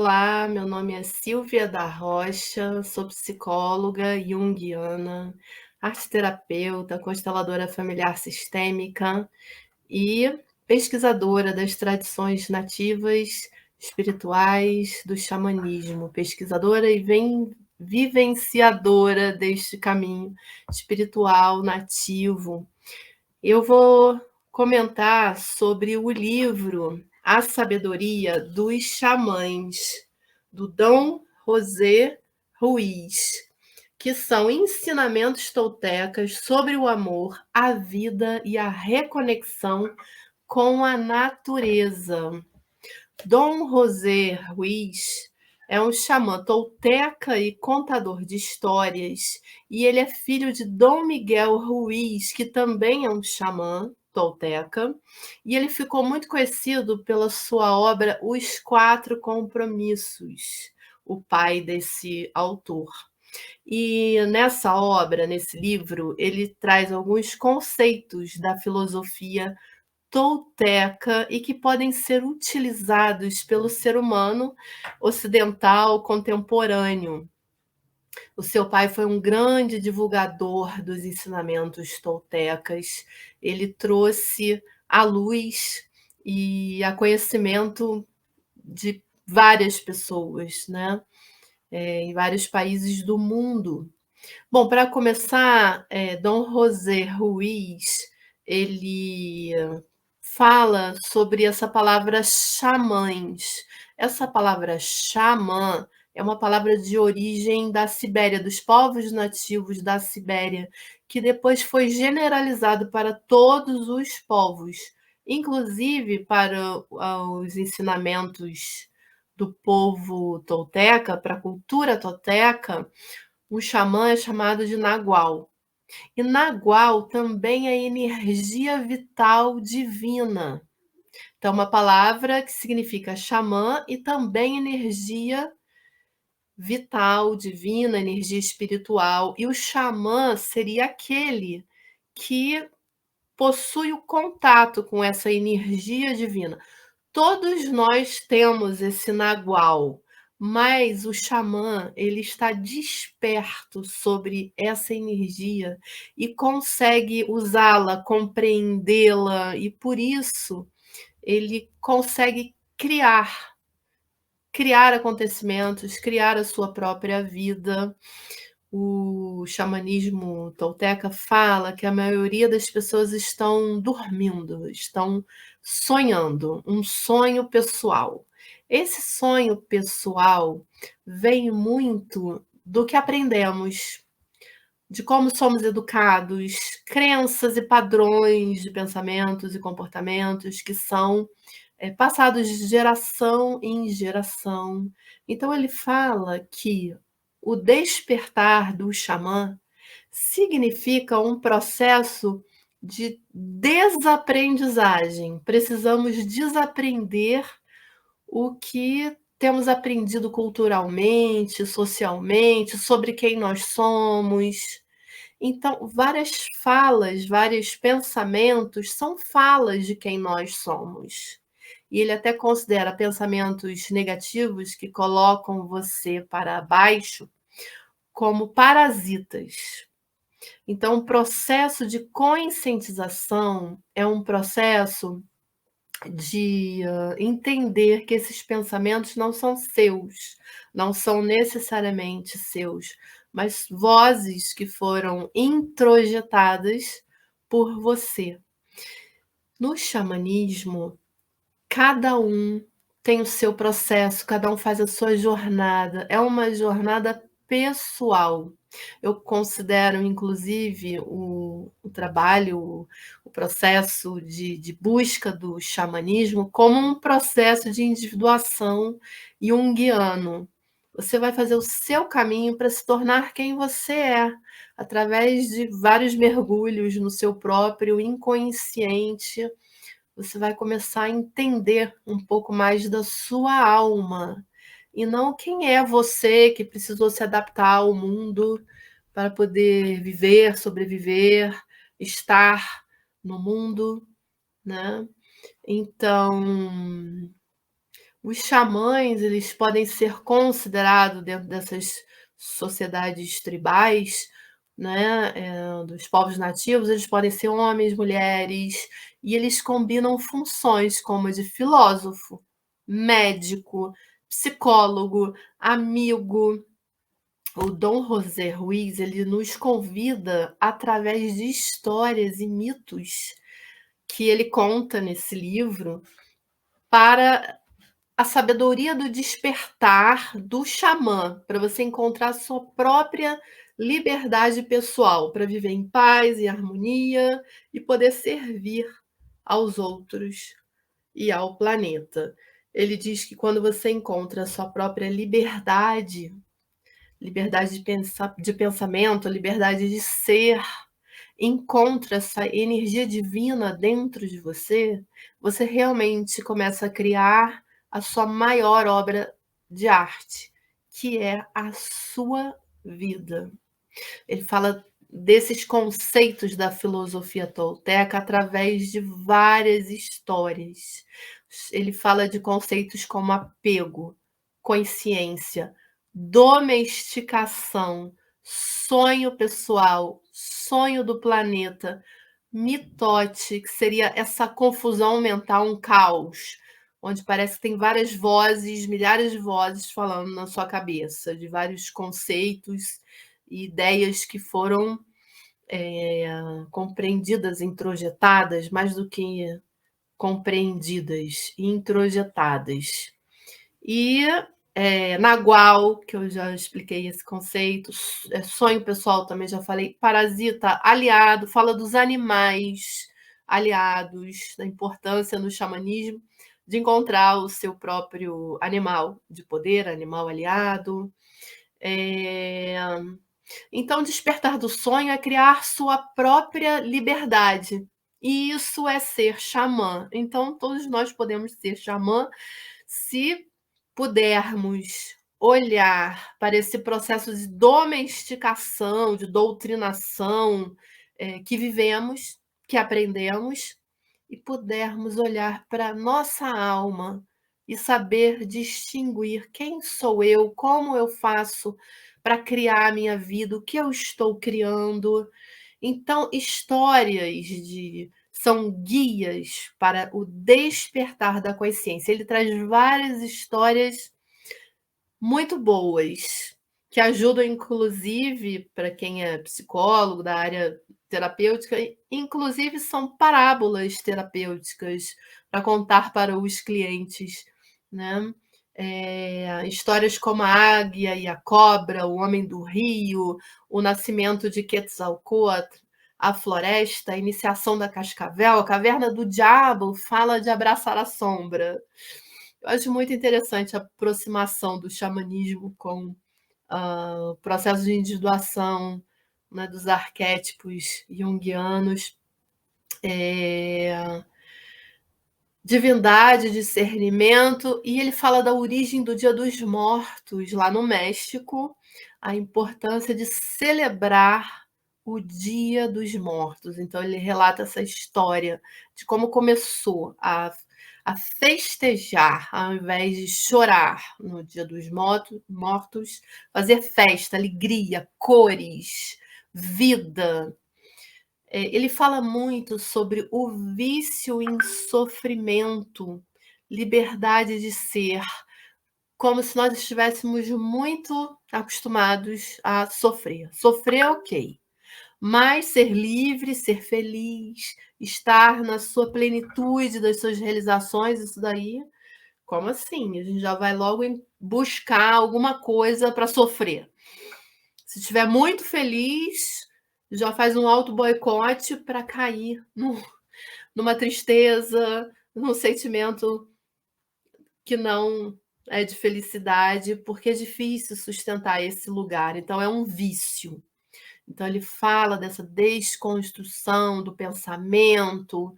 Olá, meu nome é Silvia da Rocha, sou psicóloga junguiana, arteterapeuta, consteladora familiar sistêmica e pesquisadora das tradições nativas espirituais do xamanismo, pesquisadora e vivenciadora deste caminho espiritual nativo. Eu vou comentar sobre o livro A Sabedoria dos Xamãs, do Dom José Ruiz, que são ensinamentos toltecas sobre o amor, a vida e a reconexão com a natureza. Dom José Ruiz é um xamã tolteca e contador de histórias, e ele é filho de Dom Miguel Ruiz, que também é um xamã tolteca, e ele ficou muito conhecido pela sua obra Os Quatro Compromissos, o pai desse autor. E nessa obra, nesse livro, ele traz alguns conceitos da filosofia tolteca e que podem ser utilizados pelo ser humano ocidental contemporâneo. O seu pai foi um grande divulgador dos ensinamentos toltecas. Ele trouxe à luz e a conhecimento de várias pessoas, né? Em vários países do mundo. Bom, para começar, Dom José Ruiz, ele fala sobre essa palavra xamãs. Essa palavra xamã é uma palavra de origem da Sibéria, dos povos nativos da Sibéria, que depois foi generalizado para todos os povos, inclusive para os ensinamentos do povo tolteca, para a cultura tolteca, o xamã é chamado de nagual. E nagual também é energia vital divina. Então, uma palavra que significa xamã e também energia vital, divina, energia espiritual. E o xamã seria aquele que possui o contato com essa energia divina. Todos nós temos esse nagual, mas o xamã, ele está desperto sobre essa energia e consegue usá-la, compreendê-la, e por isso ele consegue criar acontecimentos, criar a sua própria vida. O xamanismo tolteca fala que a maioria das pessoas estão dormindo, estão sonhando, um sonho pessoal. Esse sonho pessoal vem muito do que aprendemos, de como somos educados, crenças e padrões de pensamentos e comportamentos que são passados de geração em geração. Então ele fala que o despertar do xamã significa um processo de desaprendizagem. Precisamos desaprender o que temos aprendido culturalmente, socialmente, sobre quem nós somos. Então, várias falas, vários pensamentos são falas de quem nós somos. E ele até considera pensamentos negativos que colocam você para baixo como parasitas. Então, o processo de conscientização é um processo de entender que esses pensamentos não são seus, não são necessariamente seus, mas vozes que foram introjetadas por você. No xamanismo, cada um tem o seu processo, cada um faz a sua jornada, é uma jornada pessoal. Eu considero, inclusive, o trabalho, o processo de busca do xamanismo como um processo de individuação junguiano. Você vai fazer o seu caminho para se tornar quem você é, através de vários mergulhos no seu próprio inconsciente. Você vai começar a entender um pouco mais da sua alma, e não quem é você que precisou se adaptar ao mundo para poder viver, sobreviver, estar no mundo, né. Então, Os xamãs, eles podem ser considerados dentro dessas sociedades tribais, né, dos povos nativos, eles podem ser homens, mulheres, e eles combinam funções como a de filósofo, médico, psicólogo, amigo. O Dom José Ruiz, ele nos convida através de histórias e mitos que ele conta nesse livro para a sabedoria do despertar do xamã, para você encontrar a sua própria liberdade pessoal, para viver em paz e harmonia e poder servir aos outros e ao planeta. Ele diz que quando você encontra a sua própria liberdade, liberdade de pensamento, liberdade de ser, encontra essa energia divina dentro de você, você realmente começa a criar a sua maior obra de arte, que é a sua vida. Ele fala desses conceitos da filosofia tolteca através de várias histórias. Ele fala de conceitos como apego, consciência, domesticação, sonho pessoal, sonho do planeta, mitote, que seria essa confusão mental, um caos, onde parece que tem várias vozes, milhares de vozes falando na sua cabeça, de vários conceitos e ideias que foram compreendidas, introjetadas, mais do que compreendidas, introjetadas. E Nagual, que eu já expliquei esse conceito, sonho pessoal também já falei, parasita, aliado, fala dos animais aliados, da importância no xamanismo de encontrar o seu próprio animal de poder, animal aliado. É... Então, despertar do sonho é criar sua própria liberdade. E isso é ser xamã. Então, todos nós podemos ser xamã se pudermos olhar para esse processo de domesticação, de doutrinação que vivemos, que aprendemos, e pudermos olhar para a nossa alma e saber distinguir quem sou eu, como eu faço para criar a minha vida, o que eu estou criando. Então, histórias são guias para o despertar da consciência. Ele traz várias histórias muito boas, que ajudam, inclusive, para quem é psicólogo da área terapêutica, inclusive são parábolas terapêuticas para contar para os clientes, né? Histórias como a águia e a cobra, o homem do rio, o nascimento de Quetzalcóatl, a floresta, a iniciação da cascavel, a caverna do diabo fala de abraçar a sombra. Eu acho muito interessante a aproximação do xamanismo com o processo de individuação, né, dos arquétipos junguianos, divindade, discernimento, e ele fala da origem do Dia dos Mortos lá no México, a importância de celebrar o Dia dos Mortos. Então ele relata essa história de como começou a festejar, ao invés de chorar no Dia dos Mortos, fazer festa, alegria, cores, vida. Ele fala muito sobre o vício em sofrimento, liberdade de ser, como se nós estivéssemos muito acostumados a sofrer. Sofrer, ok, mas ser livre, ser feliz, estar na sua plenitude das suas realizações, isso daí, como assim? A gente já vai logo buscar alguma coisa para sofrer. Se estiver muito feliz, já faz um auto-boicote para cair numa tristeza, num sentimento que não é de felicidade, porque é difícil sustentar esse lugar. Então, é um vício. Então, ele fala dessa desconstrução do pensamento,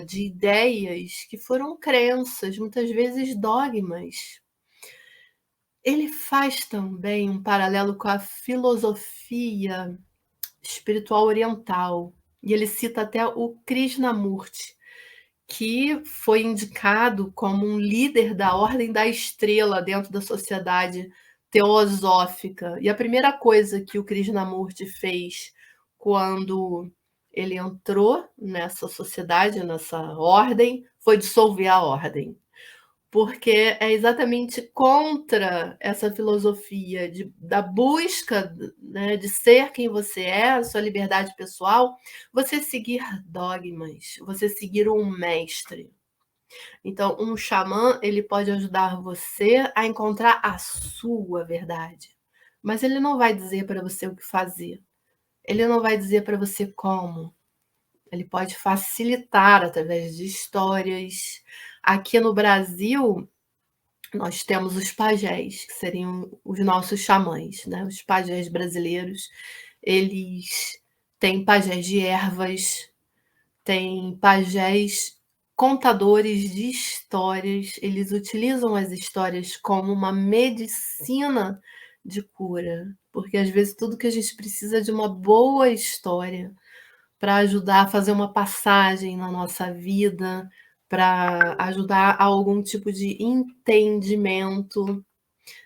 de ideias que foram crenças, muitas vezes dogmas. Ele faz também um paralelo com a filosofia espiritual oriental, e ele cita até o Krishnamurti, que foi indicado como um líder da Ordem da Estrela dentro da sociedade teosófica. E a primeira coisa que o Krishnamurti fez quando ele entrou nessa sociedade, nessa ordem, foi dissolver a ordem, porque é exatamente contra essa filosofia da busca, né, de ser quem você é, a sua liberdade pessoal, você seguir dogmas, você seguir um mestre. Então, um xamã, ele pode ajudar você a encontrar a sua verdade, mas ele não vai dizer para você o que fazer, ele não vai dizer para você como. Ele pode facilitar através de histórias. Aqui no Brasil, nós temos os pajés, que seriam os nossos xamãs, né? Os pajés brasileiros, eles têm pajés de ervas, têm pajés contadores de histórias, eles utilizam as histórias como uma medicina de cura, porque às vezes tudo que a gente precisa é de uma boa história para ajudar a fazer uma passagem na nossa vida, para ajudar a algum tipo de entendimento.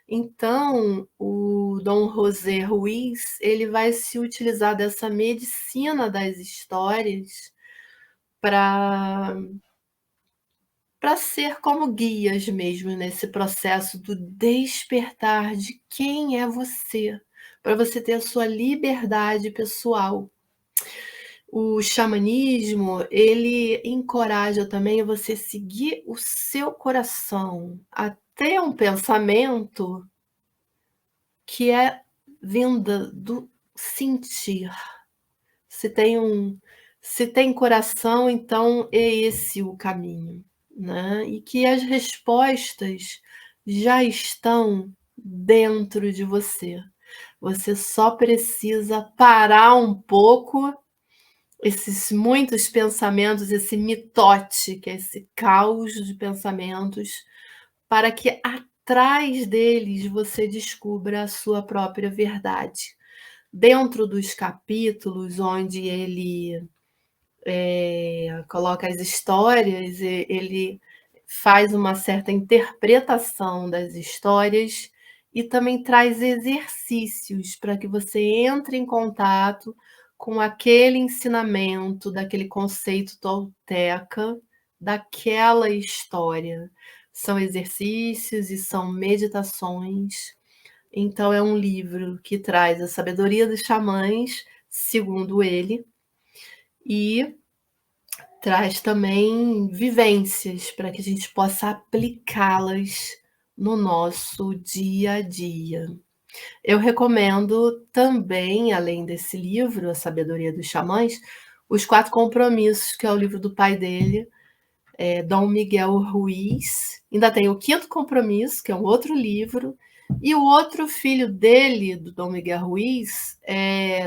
Então, o Dom José Ruiz, ele vai se utilizar dessa medicina das histórias para ser como guias mesmo nesse processo do despertar de quem é você, para você ter a sua liberdade pessoal. O xamanismo, ele encoraja também você seguir o seu coração, até um pensamento que é vinda do sentir. Se tem se tem coração, então é esse o caminho, né, e que as respostas já estão dentro de você. Você só precisa parar um pouco esses muitos pensamentos, esse mitote, que é esse caos de pensamentos, para que atrás deles você descubra a sua própria verdade. Dentro dos capítulos onde ele coloca as histórias, ele faz uma certa interpretação das histórias e também traz exercícios para que você entre em contato com aquele ensinamento, daquele conceito tolteca, daquela história. São exercícios e são meditações. Então, é um livro que traz a sabedoria dos xamãs, segundo ele, e traz também vivências para que a gente possa aplicá-las no nosso dia a dia. Eu recomendo também, além desse livro, A Sabedoria dos Xamãs, Os Quatro Compromissos, que é o livro do pai dele, Dom Miguel Ruiz. Ainda tem o Quinto Compromisso, que é um outro livro, e o outro filho dele, do Dom Miguel Ruiz,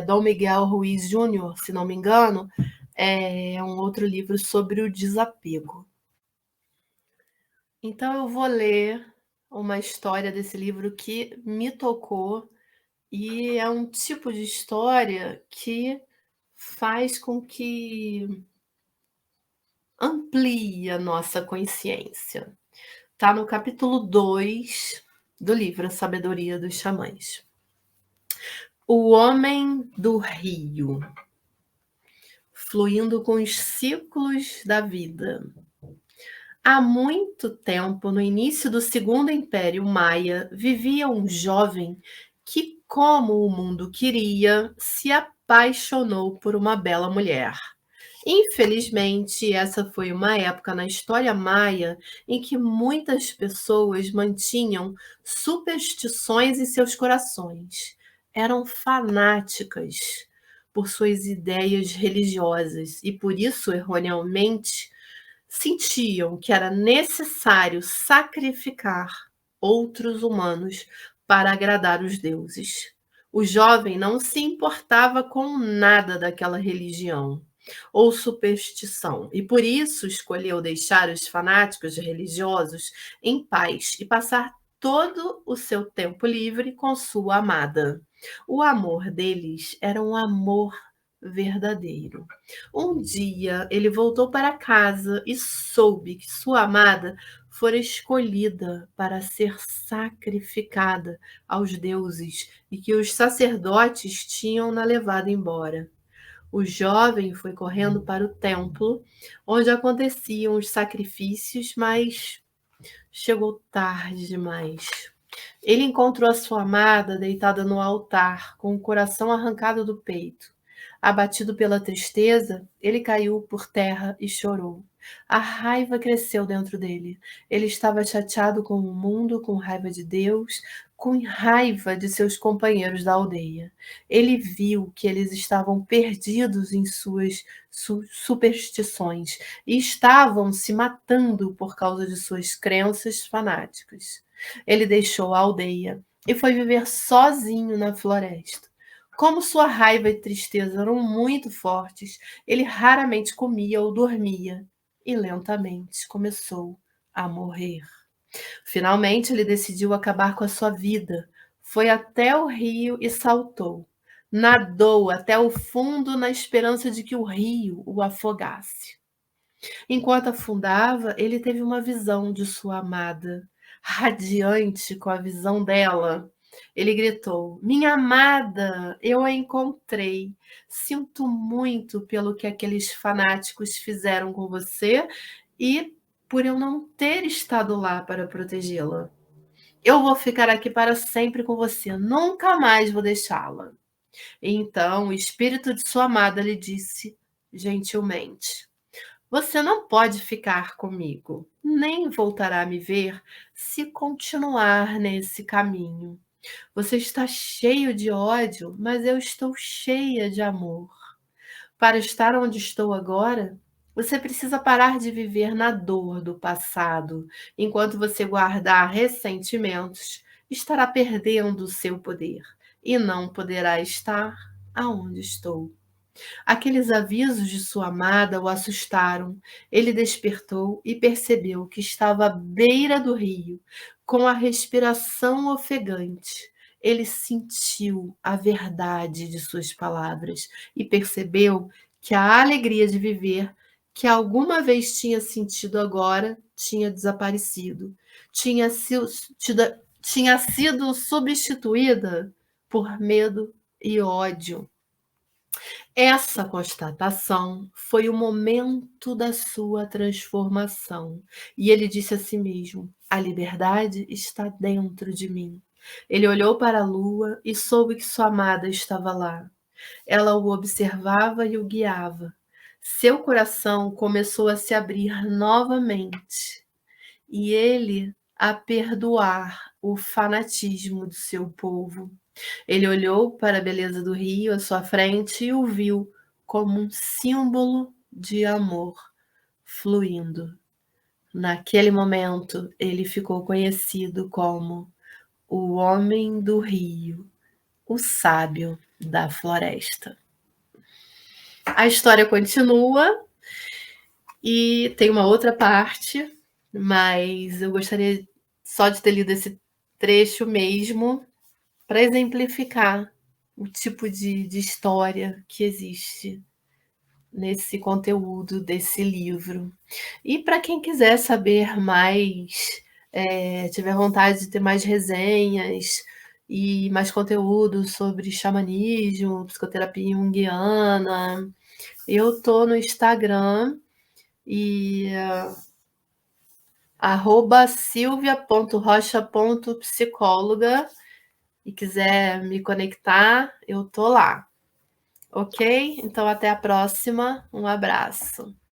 Dom Miguel Ruiz Júnior, se não me engano, é um outro livro sobre o desapego. Então eu vou ler uma história desse livro que me tocou, e é um tipo de história que faz com que amplie a nossa consciência. Está no capítulo 2 do livro A Sabedoria dos Xamãs. O homem do rio, fluindo com os ciclos da vida. Há muito tempo, no início do Segundo Império Maia, vivia um jovem que, como o mundo queria, se apaixonou por uma bela mulher. Infelizmente, essa foi uma época na história maia em que muitas pessoas mantinham superstições em seus corações. Eram fanáticas por suas ideias religiosas e, por isso, erroneamente, sentiam que era necessário sacrificar outros humanos para agradar os deuses. O jovem não se importava com nada daquela religião ou superstição, e por isso escolheu deixar os fanáticos religiosos em paz e passar todo o seu tempo livre com sua amada. O amor deles era um amor verdadeiro. Um dia ele voltou para casa e soube que sua amada fora escolhida para ser sacrificada aos deuses e que os sacerdotes tinham-na levado embora. O jovem foi correndo para o templo, onde aconteciam os sacrifícios, mas chegou tarde demais. Ele encontrou a sua amada deitada no altar, com o coração arrancado do peito. Abatido pela tristeza, ele caiu por terra e chorou. A raiva cresceu dentro dele. Ele estava chateado com o mundo, com raiva de Deus, com raiva de seus companheiros da aldeia. Ele viu que eles estavam perdidos em suas superstições e estavam se matando por causa de suas crenças fanáticas. Ele deixou a aldeia e foi viver sozinho na floresta. Como sua raiva e tristeza eram muito fortes, ele raramente comia ou dormia e lentamente começou a morrer. Finalmente, ele decidiu acabar com a sua vida. Foi até o rio e saltou. Nadou até o fundo na esperança de que o rio o afogasse. Enquanto afundava, ele teve uma visão de sua amada. Radiante com a visão dela, ele gritou: Minha amada, eu a encontrei. Sinto muito pelo que aqueles fanáticos fizeram com você e por eu não ter estado lá para protegê-la. Eu vou ficar aqui para sempre com você, nunca mais vou deixá-la. Então o espírito de sua amada lhe disse gentilmente: Você não pode ficar comigo, nem voltará a me ver se continuar nesse caminho. Você está cheio de ódio, mas eu estou cheia de amor. Para estar onde estou agora, você precisa parar de viver na dor do passado. Enquanto você guardar ressentimentos, estará perdendo o seu poder e não poderá estar aonde estou. Aqueles avisos de sua amada o assustaram. Ele despertou e percebeu que estava à beira do rio, com a respiração ofegante. Ele sentiu a verdade de suas palavras e percebeu que a alegria de viver, que alguma vez tinha sentido agora, tinha desaparecido. Tinha sido substituída por medo e ódio. Essa constatação foi o momento da sua transformação. E ele disse a si mesmo: A liberdade está dentro de mim. Ele olhou para a lua e soube que sua amada estava lá. Ela o observava e o guiava. Seu coração começou a se abrir novamente e ele a perdoar o fanatismo do seu povo. Ele olhou para a beleza do rio à sua frente e o viu como um símbolo de amor fluindo. Naquele momento, ele ficou conhecido como o homem do rio, o sábio da floresta. A história continua e tem uma outra parte, mas eu gostaria só de ter lido esse trecho mesmo para exemplificar o tipo de história que existe nesse conteúdo desse livro. E para quem quiser saber mais, tiver vontade de ter mais resenhas e mais conteúdo sobre xamanismo, psicoterapia junguiana, eu tô no Instagram e @silvia.rocha.psicóloga e quiser me conectar, eu tô lá. Ok? Então até a próxima. Um abraço.